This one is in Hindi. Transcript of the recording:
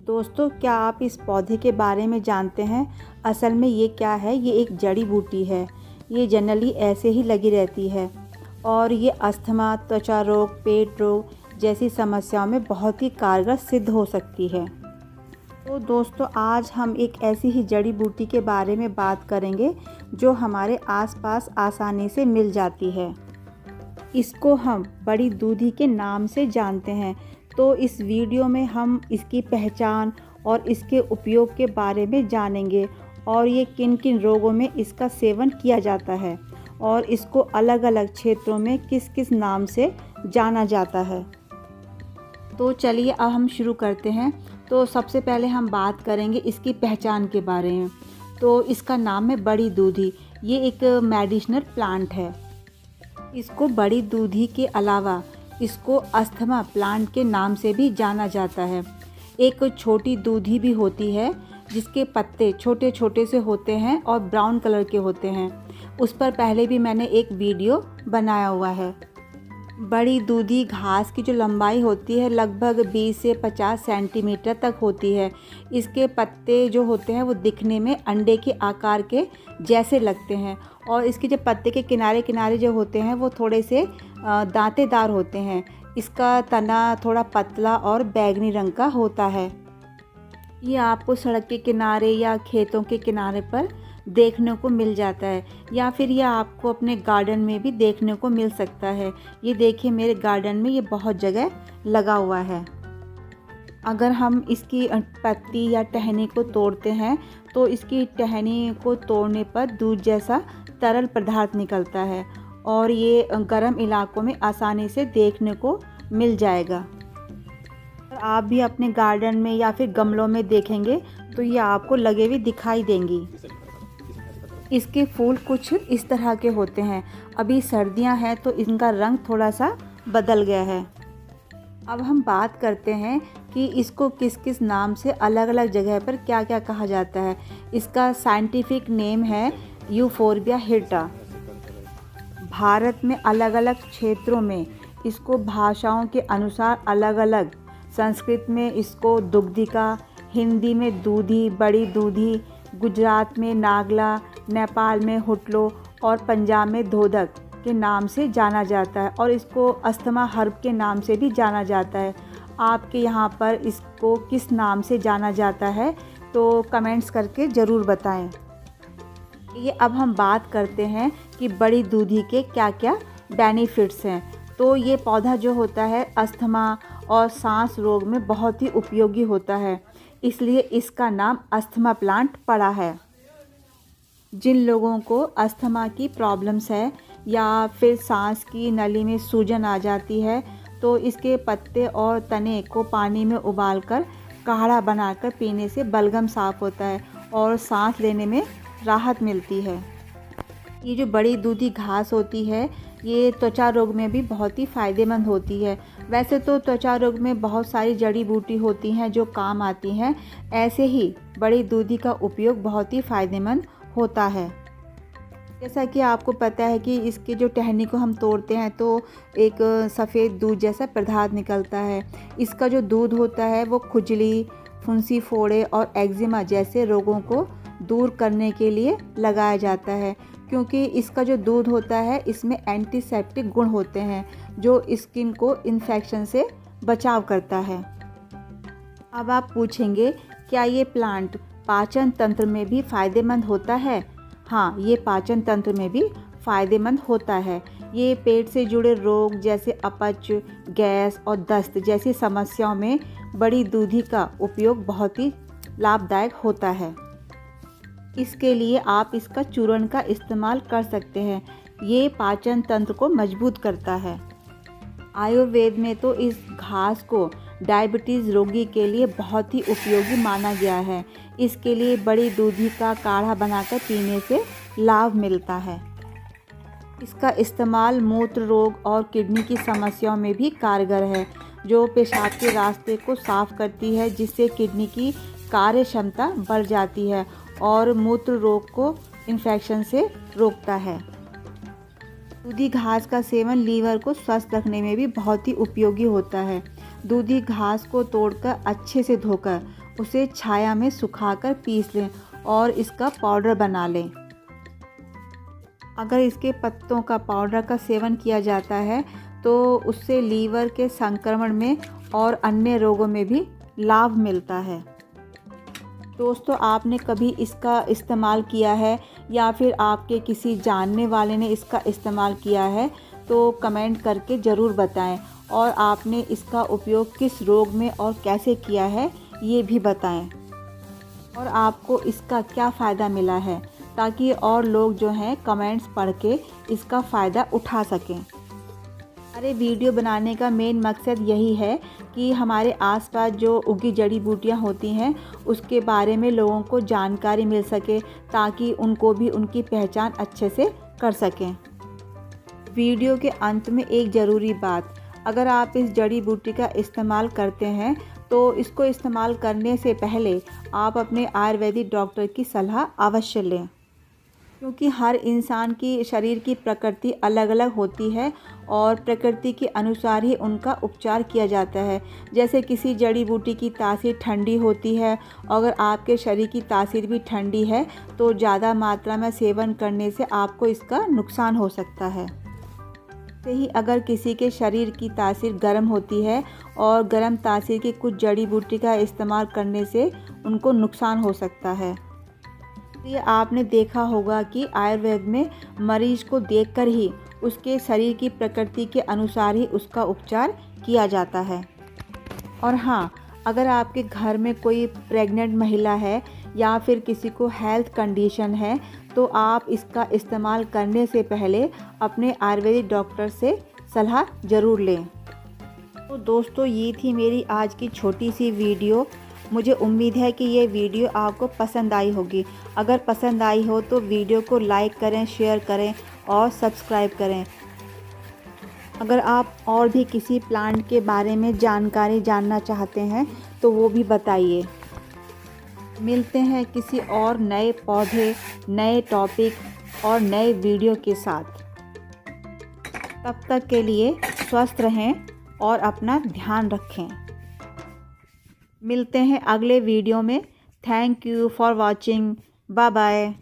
दोस्तों, क्या आप इस पौधे के बारे में जानते हैं? असल में ये क्या है? ये एक जड़ी बूटी है। ये जनरली ऐसे ही लगी रहती है और ये अस्थमा, त्वचा रोग, पेट रोग जैसी समस्याओं में बहुत ही कारगर सिद्ध हो सकती है। तो दोस्तों, आज हम एक ऐसी ही जड़ी बूटी के बारे में बात करेंगे जो हमारे आसपास आसानी से मिल जाती है। इसको हम बड़ी दूधी के नाम से जानते हैं। तो इस वीडियो में हम इसकी पहचान और इसके उपयोग के बारे में जानेंगे और ये किन किन रोगों में इसका सेवन किया जाता है और इसको अलग अलग क्षेत्रों में किस किस नाम से जाना जाता है। तो चलिए अब हम शुरू करते हैं। तो सबसे पहले हम बात करेंगे इसकी पहचान के बारे में। तो इसका नाम है बड़ी दूधी। ये एक मेडिसिनल प्लांट है। इसको बड़ी दूधी के अलावा इसको अस्थमा प्लांट के नाम से भी जाना जाता है। एक छोटी दूधी भी होती है जिसके पत्ते छोटे छोटे से होते हैं और ब्राउन कलर के होते हैं। उस पर पहले भी मैंने एक वीडियो बनाया हुआ है। बड़ी दूधी घास की जो लंबाई होती है लगभग 20 से 50 सेंटीमीटर तक होती है। इसके पत्ते जो होते हैं वो दिखने में अंडे के आकार के जैसे लगते हैं और इसके जो पत्ते के किनारे किनारे जो होते हैं वो थोड़े से दांतेदार होते हैं। इसका तना थोड़ा पतला और बैंगनी रंग का होता है। ये आपको सड़क के किनारे या खेतों के किनारे पर देखने को मिल जाता है या फिर यह आपको अपने गार्डन में भी देखने को मिल सकता है। ये देखिए, मेरे गार्डन में ये बहुत जगह लगा हुआ है। अगर हम इसकी पत्ती या टहनी को तोड़ते हैं तो इसकी टहनी को तोड़ने पर दूध जैसा तरल पदार्थ निकलता है और ये गर्म इलाकों में आसानी से देखने को मिल जाएगा। आप भी अपने गार्डन में या फिर गमलों में देखेंगे तो ये आपको लगे हुए दिखाई देंगी। इसके फूल कुछ इस तरह के होते हैं। अभी सर्दियां हैं तो इनका रंग थोड़ा सा बदल गया है। अब हम बात करते हैं कि इसको किस किस नाम से अलग अलग जगह पर क्या क्या कहा जाता है। इसका साइंटिफिक नेम है यूफोर्बिया हिर्टा। भारत में अलग अलग क्षेत्रों में इसको भाषाओं के अनुसार अलग अलग, संस्कृत में इसको दुग्धिका, हिंदी में दूधी, बड़ी दूधी, गुजरात में नागला, नेपाल में हुटलो और पंजाब में धोदक के नाम से जाना जाता है और इसको अस्थमा हर्ब के नाम से भी जाना जाता है। आपके यहाँ पर इसको किस नाम से जाना जाता है तो कमेंट्स करके ज़रूर बताएं। ये अब हम बात करते हैं कि बड़ी दूधी के क्या क्या बेनिफिट्स हैं। तो ये पौधा जो होता है अस्थमा और सांस रोग में बहुत ही उपयोगी होता है, इसलिए इसका नाम अस्थमा प्लांट पड़ा है। जिन लोगों को अस्थमा की प्रॉब्लम्स है या फिर सांस की नली में सूजन आ जाती है तो इसके पत्ते और तने को पानी में उबालकर काढ़ा बनाकर पीने से बलगम साफ़ होता है और सांस लेने में राहत मिलती है। ये जो बड़ी दूधी घास होती है ये त्वचा रोग में भी बहुत ही फ़ायदेमंद होती है। वैसे तो त्वचा रोग में बहुत सारी जड़ी बूटी होती हैं जो काम आती हैं, ऐसे ही बड़ी दूधी का उपयोग बहुत ही फ़ायदेमंद होता है। जैसा कि आपको पता है कि इसके जो टहनी को हम तोड़ते हैं तो एक सफ़ेद दूध जैसा पदार्थ निकलता है। इसका जो दूध होता है वो खुजली, फुंसी फोड़े और एक्जिमा जैसे रोगों को दूर करने के लिए लगाया जाता है, क्योंकि इसका जो दूध होता है इसमें एंटीसेप्टिक गुण होते हैं जो स्किन को इन्फेक्शन से बचाव करता है। अब आप पूछेंगे, क्या ये प्लांट पाचन तंत्र में भी फ़ायदेमंद होता है? हाँ, ये पाचन तंत्र में भी फ़ायदेमंद होता है। ये पेट से जुड़े रोग जैसे अपच, गैस और दस्त जैसी समस्याओं में बड़ी दूधी का उपयोग बहुत ही लाभदायक होता है। इसके लिए आप इसका चूर्ण का इस्तेमाल कर सकते हैं। ये पाचन तंत्र को मजबूत करता है। आयुर्वेद में तो इस घास को डायबिटीज़ रोगी के लिए बहुत ही उपयोगी माना गया है। इसके लिए बड़ी दूधी का काढ़ा बनाकर पीने से लाभ मिलता है। इसका इस्तेमाल मूत्र रोग और किडनी की समस्याओं में भी कारगर है, जो पेशाब के रास्ते को साफ करती है जिससे किडनी की कार्य क्षमता बढ़ जाती है और मूत्र रोग को इन्फेक्शन से रोकता है। दूधी घास का सेवन लीवर को स्वस्थ रखने में भी बहुत ही उपयोगी होता है। दूधी घास को तोड़कर अच्छे से धोकर उसे छाया में सुखाकर पीस लें और इसका पाउडर बना लें। अगर इसके पत्तों का पाउडर का सेवन किया जाता है तो उससे लीवर के संक्रमण में और अन्य रोगों में भी लाभ मिलता है। दोस्तों, आपने कभी इसका इस्तेमाल किया है या फिर आपके किसी जानने वाले ने इसका इस्तेमाल किया है तो कमेंट करके ज़रूर बताएं, और आपने इसका उपयोग किस रोग में और कैसे किया है ये भी बताएं, और आपको इसका क्या फ़ायदा मिला है, ताकि और लोग जो हैं कमेंट्स पढ़ के इसका फ़ायदा उठा सकें। हमारे वीडियो बनाने का मेन मकसद यही है कि हमारे आसपास जो उगी जड़ी बूटियां होती हैं उसके बारे में लोगों को जानकारी मिल सके, ताकि उनको भी उनकी पहचान अच्छे से कर सकें। वीडियो के अंत में एक ज़रूरी बात, अगर आप इस जड़ी बूटी का इस्तेमाल करते हैं तो इसको इस्तेमाल करने से पहले आप अपने आयुर्वेदिक डॉक्टर की सलाह अवश्य लें, क्योंकि हर इंसान की शरीर की प्रकृति अलग अलग होती है और प्रकृति के अनुसार ही उनका उपचार किया जाता है। जैसे किसी जड़ी बूटी की तासीर ठंडी होती है, अगर आपके शरीर की तासीर भी ठंडी है तो ज़्यादा मात्रा में सेवन करने से आपको इसका नुकसान हो सकता है। से ही अगर किसी के शरीर की तासीर गर्म होती है और गर्म तासीर की कुछ जड़ी बूटी का इस्तेमाल करने से उनको नुकसान हो सकता है। ये आपने देखा होगा कि आयुर्वेद में मरीज को देखकर ही उसके शरीर की प्रकृति के अनुसार ही उसका उपचार किया जाता है। और हाँ, अगर आपके घर में कोई प्रेग्नेंट महिला है या फिर किसी को हेल्थ कंडीशन है तो आप इसका इस्तेमाल करने से पहले अपने आयुर्वेदिक डॉक्टर से सलाह ज़रूर लें। तो दोस्तों, ये थी मेरी आज की छोटी सी वीडियो। मुझे उम्मीद है कि ये वीडियो आपको पसंद आई होगी। अगर पसंद आई हो तो वीडियो को लाइक करें, शेयर करें और सब्सक्राइब करें। अगर आप और भी किसी प्लांट के बारे में जानकारी जानना चाहते हैं तो वो भी बताइए। मिलते हैं किसी और नए पौधे, नए टॉपिक और नए वीडियो के साथ। तब तक के लिए स्वस्थ रहें और अपना ध्यान रखें। मिलते हैं अगले वीडियो में। Thank you for watching. Bye bye.